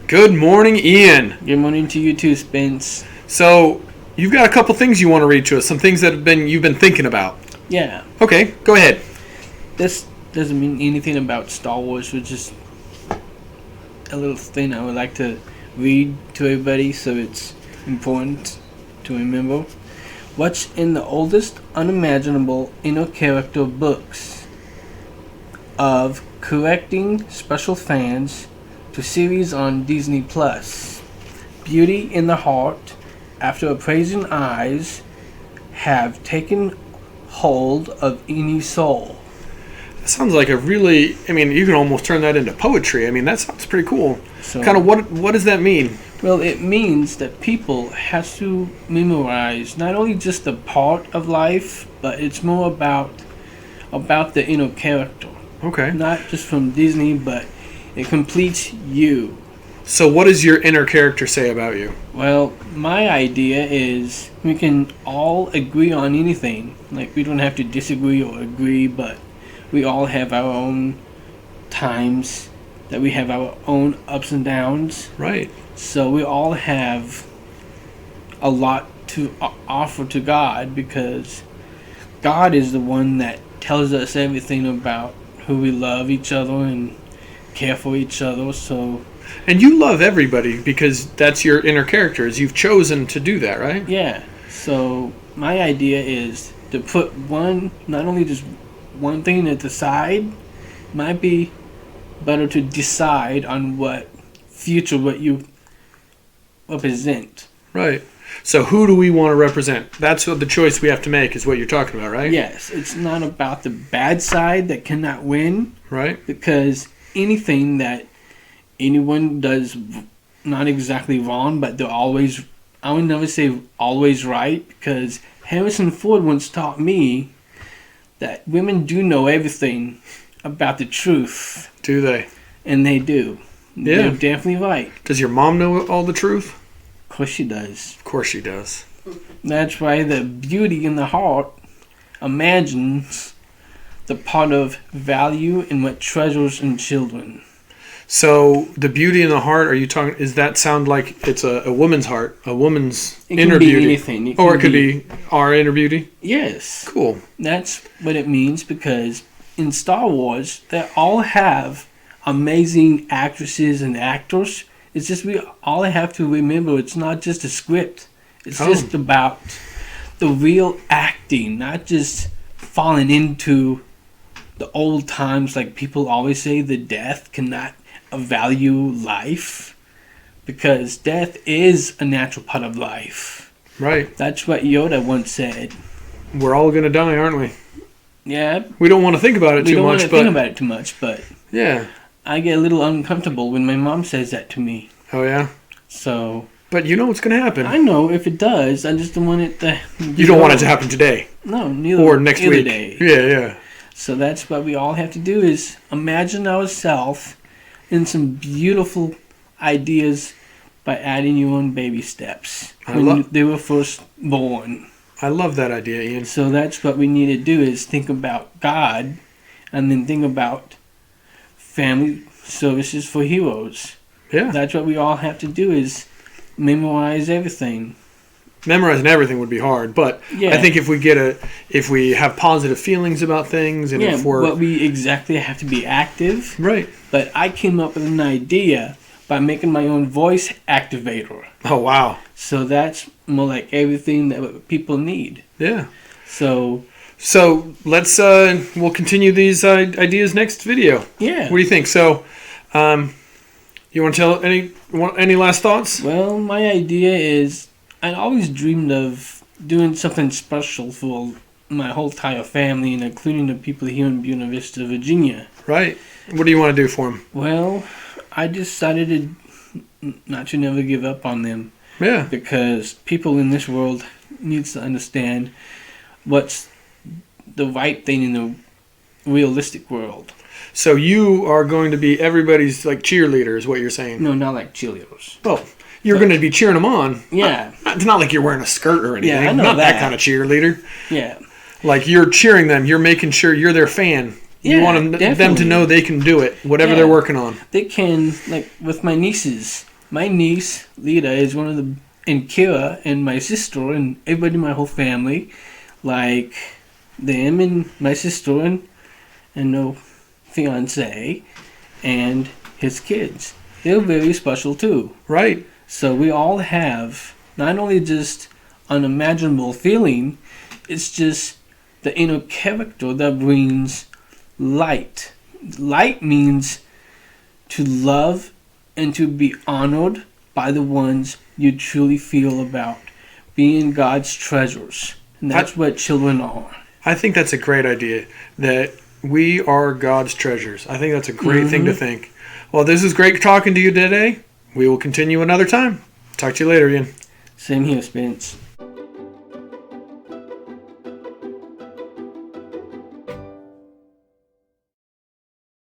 Good morning, Ian. Good morning to you too, Spence. So, you've got a couple things you want to read to us, some things that you've been thinking about. Yeah. Okay, go ahead. This doesn't mean anything about Star Wars, which is a little thing I would like to read to everybody, so it's important to remember. What's in the oldest unimaginable inner character books of correcting special fans to series on Disney Plus. Beauty in the Heart, after appraising eyes, have taken hold of any soul. That sounds like you can almost turn that into poetry. I mean, that sounds pretty cool. So, kind of what does that mean? Well, it means that people have to memorize not only just the part of life, but it's more about the inner character. Okay. Not just from Disney, but it completes you. So what does your inner character say about you? Well, my idea is we can all agree on anything. Like, we don't have to disagree or agree, but we all have our own times, that we have our own ups and downs. Right. So we all have a lot to offer to God, because God is the one that tells us everything about who we love each other and care for each other. So, and you love everybody because that's your inner character. Is you've chosen to do that, right? yeah. So my idea is to put not only just one thing at the side. Might be better to decide on what you represent. Right. So who do we want to represent? That's what the choice we have to make is what you're talking about, right? Yes, it's not about the bad side that cannot win. Right. Because anything that anyone does not exactly wrong, but I would never say always right, because Harrison Ford once taught me that women do know everything about the truth. Do they? And they do. Yeah. They're definitely right. Does your mom know all the truth? Of course she does. Of course she does. That's why the beauty in the heart imagines the part of value and what treasures in children. So the beauty in the heart, does that sound like it's a woman's heart, a woman's inner beauty? It can be anything. It could be our inner beauty? Yes. Cool. That's what it means, because in Star Wars, they all have amazing actresses and actors. It's just we all have to remember it's not just a script. It's just about the real acting, not just falling into the old times, like people always say the death cannot value life, because death is a natural part of life. Right. That's what Yoda once said. We're all going to die, aren't we? Yeah. We don't want to think about it too much. Think about it too much, but yeah, I get a little uncomfortable when my mom says that to me. Oh yeah. So. But you know what's going to happen. I know if it does. I just don't want it to. You don't want it to happen today. No, neither. Or next week. Day. Yeah. So that's what we all have to do, is imagine ourselves in some beautiful ideas by adding your own baby steps when they were first born. I love that idea, Ian. So that's what we need to do, is think about God, and then think about family services for heroes. Yeah. That's what we all have to do, is memorize everything. Memorizing everything would be hard, but yeah. I think if we have positive feelings about things, and if we're... but we exactly have to be active. Right. But I came up with an idea by making my own voice activator. Oh, wow. So that's more like everything that people need. Yeah. So let's we'll continue these ideas next video. Yeah. What do you think? So, you want to tell any last thoughts? Well, my idea is I always dreamed of doing something special for my whole entire family, and including the people here in Buena Vista, Virginia. Right. What do you want to do for them? Well, I decided not to never give up on them. Yeah. Because people in this world needs to understand what's the right thing in the realistic world. So you are going to be everybody's like cheerleader, is what you're saying? No, not like cheerleaders. Oh, you're going to be cheering them on. Yeah. It's not like you're wearing a skirt or anything. Yeah, I know not that. that kind of cheerleader. Yeah. Like you're cheering them. You're making sure you're their fan. You want them to know they can do it, whatever they're working on. They can, like with my nieces, my niece Lita is one of the, and Kira and my sister and everybody in my whole family, like them and my sister and no fiance and his kids. They're very special too. Right. So we all have not only just unimaginable feeling, it's just the inner character that brings light. Light means to love and to be honored by the ones you truly feel about. Being God's treasures. And that's what children are. I think that's a great idea, that we are God's treasures. I think that's a great thing to think. Well, this is great talking to you today. We will continue another time. Talk to you later, Ian. Same here, Spence.